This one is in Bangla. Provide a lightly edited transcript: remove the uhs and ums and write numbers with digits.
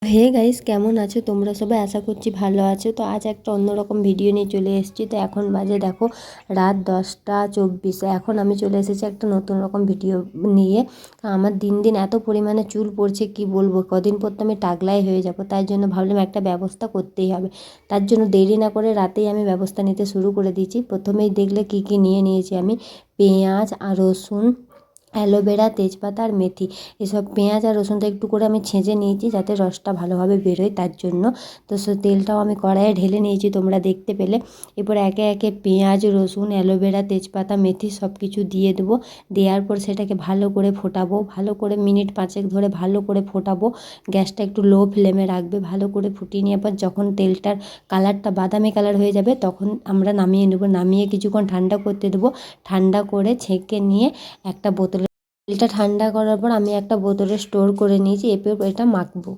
হে গাইস, কেমন আছো তোমরা সবাই? আশা করছি ভালো আছো। তো আজ একটা অন্যরকম ভিডিও নিয়ে চলে এসেছি। তো এখন বাজে দেখো রাত 10টা 24। এখন আমি চলে এসেছি একটা নতুন রকম ভিডিও নিয়ে। আমার দিন দিন এত পরিমাণে চুল পড়ছে কি বলবো, কদিন পর তো আমি টাকলাই হয়ে যাব। তাই জন্য ভাবলাম একটা ব্যবস্থা করতেই হবে। তার জন্য দেরি না করে রাতেই আমি ব্যবস্থা নিতে শুরু করে দিয়েছি। প্রথমেই দেখলে কি কি নিয়ে নিয়েছি আমি। পেঁয়াজ আর রসুন, অ্যালোভেরা, তেজপাতা আর মেথি। এসব পেঁয়াজ আর রসুনটা একটু করে আমি ছেঁচে নিয়েছি যাতে রসটা ভালোভাবে বেরোয় তার জন্য। তো তেলটাও আমি কড়াইয়ে ঢেলে নিয়েছি, তোমরা দেখতে পেলে। এরপর একে একে পেঁয়াজ, রসুন, অ্যালোভেরা, তেজপাতা, মেথি সব কিছু দিয়ে দেবো। দেওয়ার পর সেটাকে ভালো করে ফোটাবো, ভালো করে মিনিট 5 ধরে ভালো করে ফোটাবো। গ্যাসটা একটু লো ফ্লেমে রাখবে। ভালো করে ফুটিয়ে নেওয়ার পর যখন তেলটার কালারটা বাদামি কালার হয়ে যাবে তখন আমরা নামিয়ে নেবো। নামিয়ে কিছুক্ষণ ঠান্ডা করতে দেবো। ঠান্ডা করে ছেঁকে নিয়ে একটা বোতলে, তেলটা ঠান্ডা করার পর আমি একটা বোতলে স্টোর করে নিয়েছি। এরপর এটা মাখবো।